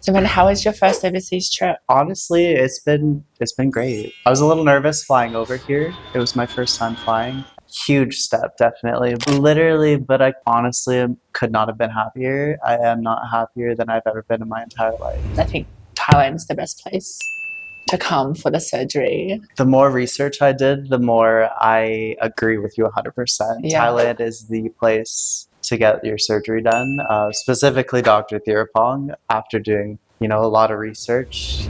So then how was your first overseas trip? Honestly, it's been great. I was a little nervous flying over here. It was my first time flying. Huge step, definitely. Literally, but I honestly could not have been happier. I am not happier than I've ever been in my entire life. I think Thailand's the best place to come for the surgery. The more research I did, the more I agree with you 100%. Yeah. Thailand is the place to get your surgery done. Specifically, Dr. Thirapong, after doing, a lot of research.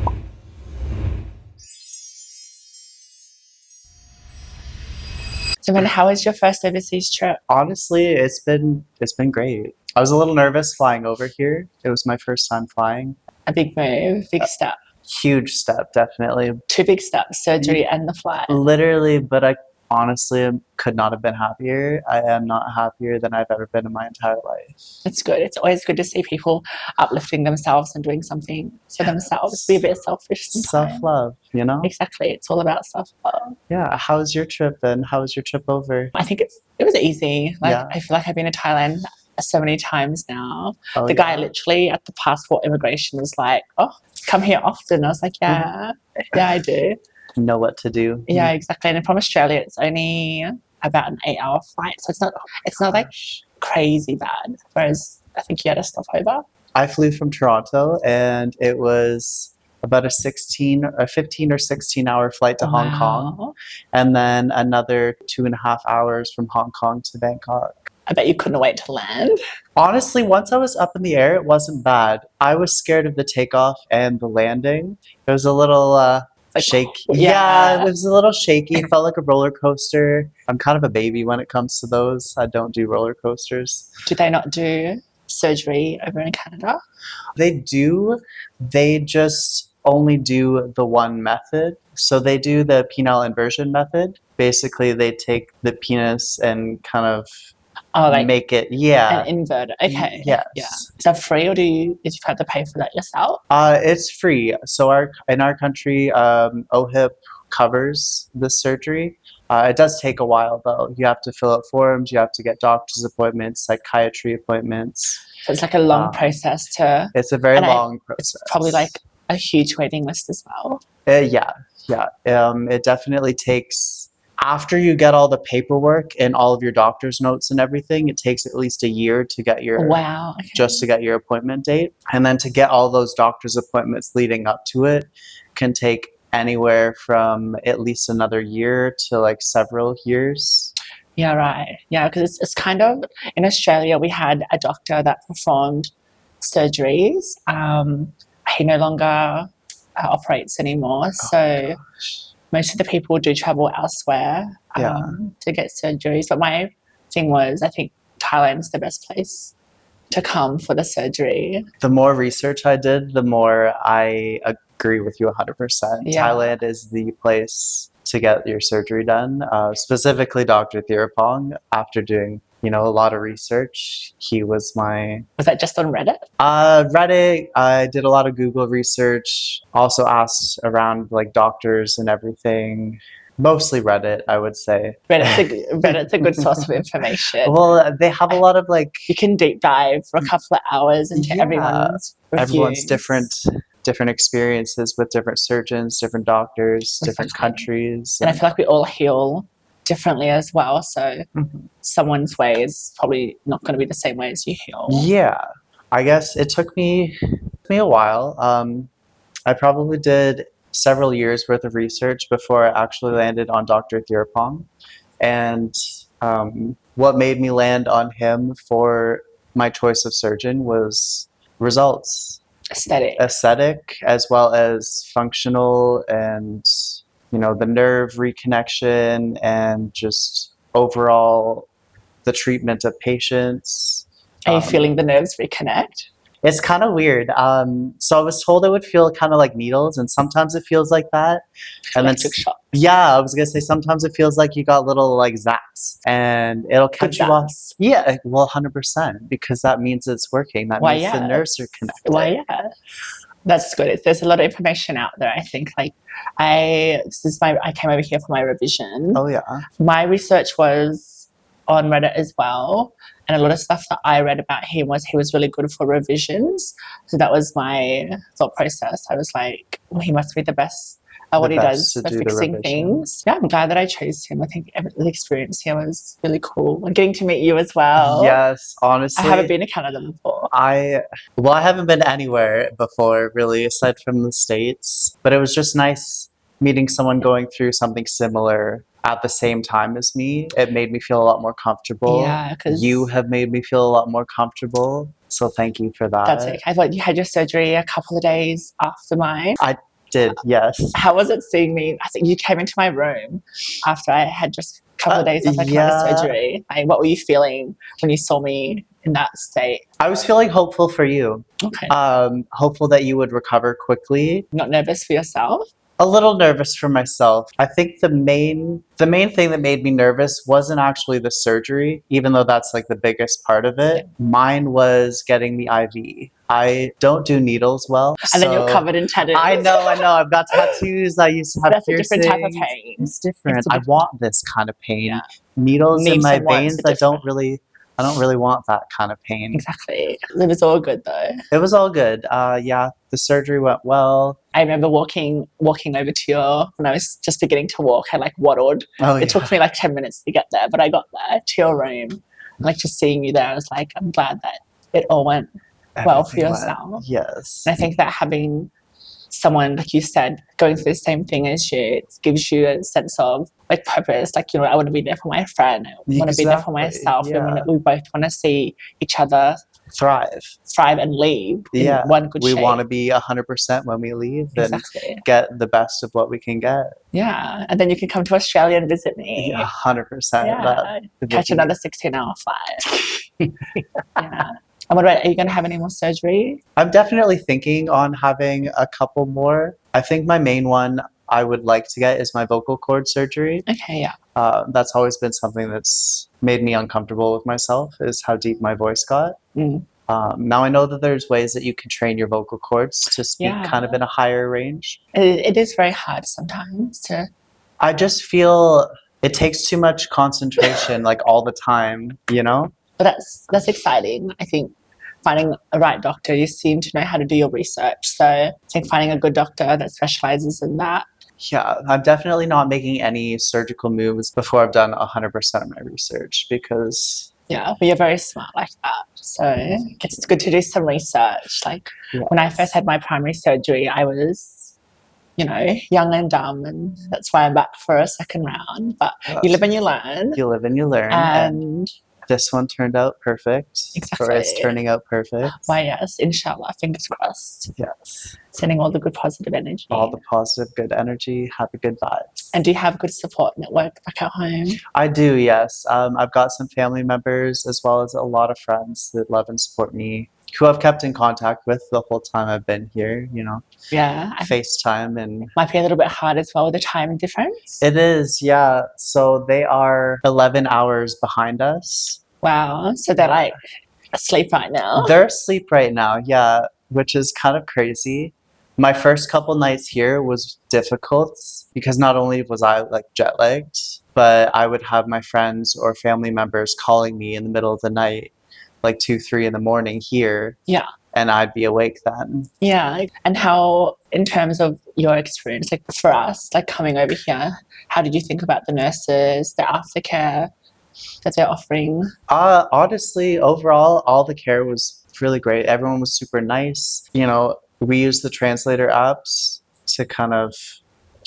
So then how was your first overseas trip? Honestly, it's been great. I was a little nervous flying over here. It was my first time flying. A big move, big step. Huge step, definitely. Two big steps, surgery and the flight. Literally, but I honestly could not have been happier. I am not happier than I've ever been in my entire life. It's good. It's always good to see people uplifting themselves and doing something for themselves. Be a bit selfish sometimes. Self-love, Exactly. It's all about self-love. Yeah. How was your trip then? How was your trip over? I think it was easy. Yeah. I feel like I've been to Thailand so many times now. Oh, The guy yeah. literally at the passport immigration was like, "Oh, come here often." I was like, "Yeah, yeah, I do." Know what to do. Yeah, exactly. And from Australia, it's only about an 8-hour flight, so it's not like crazy bad. Whereas I think you had a stopover. I flew from Toronto and it was about a 15 or 16 hour flight to Hong Kong, Wow. and then another 2.5 hours from Hong Kong to Bangkok. I bet you couldn't wait to land. Honestly, once I was up in the air, it wasn't bad. I was scared of the takeoff and the landing. It was a little shaky. Yeah, it was a little shaky. It felt like a roller coaster. I'm kind of a baby when it comes to those. I don't do roller coasters. Do they not do surgery over in Canada? They do. They just only do the one method. So they do the penile inversion method. Basically, they take the penis and kind of Oh, like make it, an inverter. Okay. Yes. Yeah. Is that free, or did you have to pay for that yourself? It's free. So in our country, OHIP covers the surgery. It does take a while though. You have to fill out forms. You have to get doctor's appointments, psychiatry appointments. So it's like a long process to. It's a very And long It's process. probably like a huge waiting list as well. Yeah. It definitely takes. After you get all the paperwork and all of your doctor's notes and everything, it takes at least a year to get your Wow. Okay. just to get your appointment date. And then to get all those doctor's appointments leading up to it can take anywhere from at least another year to like several years. Yeah, right. Yeah, because it's kind of, in Australia, we had a doctor that performed surgeries. He no longer operates anymore. So most of the people do travel elsewhere to get surgeries. But my thing was, I think Thailand's the best place to come for the surgery. The more research I did, the more I agree with you 100%. Yeah. Thailand is the place to get your surgery done. Specifically, Dr. Thirapong, after doing a lot of research, he was my. Was that just on Reddit? Reddit. I did a lot of Google research. Also asked around like doctors and everything. Mostly Reddit, I would say. Reddit's a good source of information. Well, they have a lot of like. You can deep dive for a couple of hours into everyone's reviews. Different experiences with different surgeons, different doctors, different countries. And I feel like we all heal differently as well. So someone's way is probably not going to be the same way as you heal. Yeah. I guess it took me a while. I probably did several years worth of research before I actually landed on Dr. Thirapong. And what made me land on him for my choice of surgeon was results. Aesthetic as well as functional, and the nerve reconnection and just overall the treatment of patients. Are you feeling the nerves reconnect? It's kind of weird. So I was told it would feel kind of like needles, and sometimes it feels like that. And Electric shock. Yeah, I was gonna say sometimes it feels like you got little like zaps, and it'll catch you off. Yeah, well, 100%, because that means it's working. That means the nerves are connected. Well, yeah, that's good. There's a lot of information out there. I think I came over here for my revision. Oh yeah. My research was on Reddit as well. And a lot of stuff that I read about him was he was really good for revisions. So that was my thought process. I was like, well, he must be the best at what he does to for do the fixing revision. things. Yeah, I'm glad that I chose him. I think the experience here was really cool. And getting to meet you as well. Yes, I honestly. haven't been to Canada before. I haven't been anywhere before, really, aside from the States. But it was just nice meeting someone going through something similar at the same time as me. It made me feel a lot more comfortable. Yeah, 'cause You have made me feel a lot more comfortable. So thank you for that. that's okay. I thought you had your surgery a couple of days after mine. I did, yes. How was it seeing me? I think you came into my room after I had just a couple of days after I had the surgery. Like, what were you feeling when you saw me in that state? I was feeling hopeful for you. Okay. Hopeful that you would recover quickly. Not nervous for yourself? A little nervous for myself. I think the main thing that made me nervous wasn't actually the surgery, even though that's like the biggest part of it. Mine was getting the IV. I don't do needles well. And then you're covered in tattoos. I know. I've got tattoos. I used to have That's piercings. a different type of pain. It's different. It's a I different- want this kind of pain. Yeah. Needles in Needs my and wants veins. are I don't different. really want that kind of pain. Exactly. It was all good though. It was all good. Yeah, the surgery went well. I remember walking over to when I was just beginning to walk, I like waddled. Oh, It took me like 10 minutes to get there, but I got there to your room. And, like just seeing you there, I was like, I'm glad that it all went well for Everything went- yourself. Yes. And I think that having someone, like you said, going through the same thing as you, it gives you a sense of like purpose. Like, you know, I want to be there for my friend. I want to be there for myself. Exactly, yeah. And we both want to see each other Thrive. and leave in one good We shape. want to be 100% when we leave and Exactly. get the best of what we can get. Yeah. And then you can come to Australia and visit me. Yeah, 100%. Yeah. That Catch another 16-hour flight. Yeah. And what about, are you going to have any more surgery? I'm definitely thinking on having a couple more. I think my main one I would like to get is my vocal cord surgery. Okay, yeah. That's always been something that's made me uncomfortable with myself, is how deep my voice got. Mm. Now I know that there's ways that you can train your vocal cords to speak kind of in a higher range. It is very hard sometimes to... I just feel it takes too much concentration, like all the time, you know? But that's exciting. I think finding a right doctor, you seem to know how to do your research. So I think finding a good doctor that specializes in that. Yeah, I'm definitely not making any surgical moves before I've done 100% of my research because... Yeah, but you're very smart like that. So it's good to do some research. Like when I first had my primary surgery, I was, you know, young and dumb, and that's why I'm back for a second round. But you live and you learn. You live and you learn. And this one turned out perfect. Exactly. Or is turning out perfect. Why, yes, inshallah, fingers crossed. Yes. Sending all the good positive energy. All the positive, good energy, happy, good vibes. And do you have a good support network back at home? I do, yes. I've got some family members as well as a lot of friends that love and support me, who I've kept in contact with the whole time I've been here, you know. Yeah. FaceTime and... Might be a little bit hard as well with the time difference. It is, yeah. So they are 11 hours behind us. Wow. So they're like asleep right now. They're asleep right now, yeah, which is kind of crazy. My first couple nights here was difficult because not only was I like jet lagged, but I would have my friends or family members calling me in the middle of the night, like 2, 3 in the morning here. Yeah. And I'd be awake then. Yeah. And how, in terms of your experience, like for us, like coming over here, how did you think about the nurses, the aftercare that they're offering? Honestly, overall, all the care was really great. Everyone was super nice. You know, we use the translator apps to kind of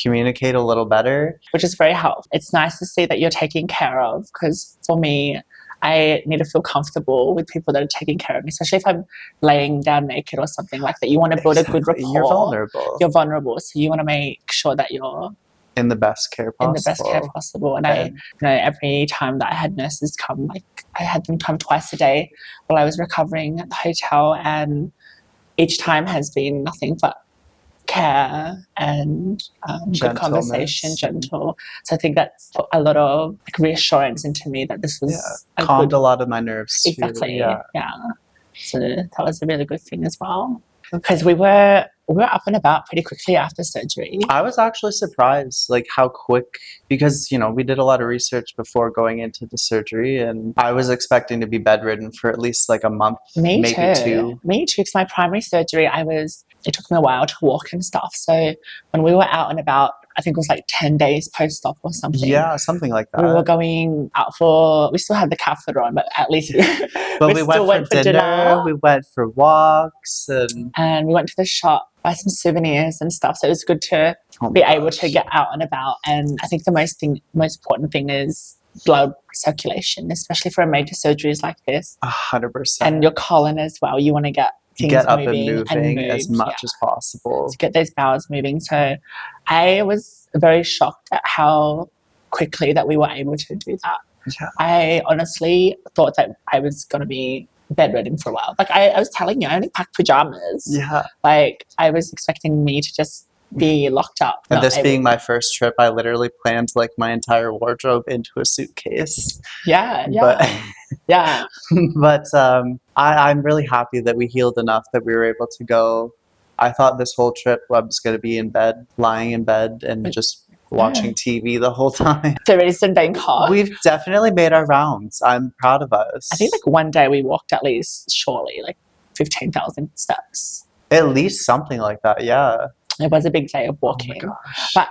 communicate a little better. Which is very helpful. It's nice to see that you're taken care of, because for me, I need to feel comfortable with people that are taking care of me, especially if I'm laying down naked or something like that. You want to build a good rapport. You're vulnerable. You're vulnerable, so you want to make sure that you're in the best care possible. In the best care possible. And I, you know, every time that I had nurses come, like I had them come twice a day while I was recovering at the hotel, and each time has been nothing but care and good conversation, gentle. So I think that's put a lot of like reassurance into me that this was calmed a lot of my nerves too. Exactly. Yeah. So that was a really good thing as well, because we were we were up and about pretty quickly after surgery. I was actually surprised, like how quick, because we did a lot of research before going into the surgery, and I was expecting to be bedridden for at least like a month, Me maybe too. two. Me too, because my primary surgery, it took me a while to walk and stuff. So when we were out and about, I think it was like 10 days post-op or something. Yeah, something like that. We were going out we still had the catheter on, but at least But we still went for dinner, we went for walks, and we went to the shop, buy some souvenirs and stuff. So it was good to be able to get out and about. And I think the most important thing is blood circulation, especially for a major surgeries like this. 100%. And your colon as well. You want to get things up moving and moving move, as much as possible. To get those bowels moving. So I was very shocked at how quickly that we were able to do that. Yeah. I honestly thought that I was going to be bedridden for a while. Like I was telling you, I only packed pajamas. Yeah. Like I was expecting me to just be locked up. And this being my first trip, I literally planned like my entire wardrobe into a suitcase. Yeah. But, yeah. But I'm really happy that we healed enough that we were able to go. I thought this whole trip I was going to be in bed, lying in bed, and just watching TV the whole time. So it is in Bangkok. We've definitely made our rounds. I'm proud of us. I think like one day we walked at least surely like 15,000 steps. At least something like that, yeah. It was a big day of walking. Oh my gosh. But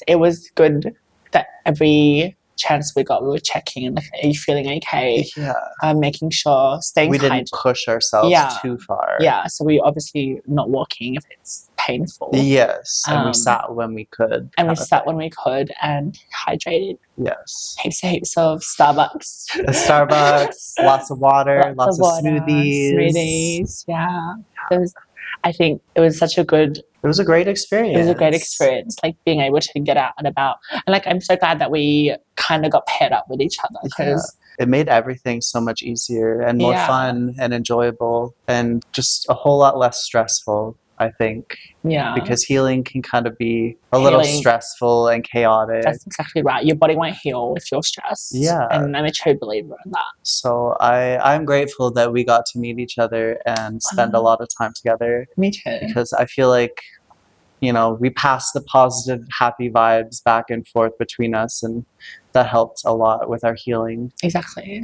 it was good that every chance we got, we were checking and like, are you feeling okay? Yeah. Making sure, staying We hydrated. didn't push ourselves too far. Yeah, so we obviously not walking if it's painful. Yes, and we sat when we could. And we sat when we could and hydrated. Yes. Heaps of Starbucks. Starbucks, lots of water, lots of smoothies. Yeah. I think it was such a good... It was a great experience. It was a great experience, like being able to get out and about. And like, I'm so glad that we kind of got paired up with each other because... It made everything so much easier and more fun and enjoyable and just a whole lot less stressful, I think. Yeah. Because healing can kind of be a little stressful and chaotic. That's exactly right. Your body won't heal if you're stressed. Yeah. And I'm a true believer in that. So I'm grateful that we got to meet each other and spend a lot of time together. Me too. Because I feel like, we passed the positive, happy vibes back and forth between us, and that helped a lot with our healing. Exactly.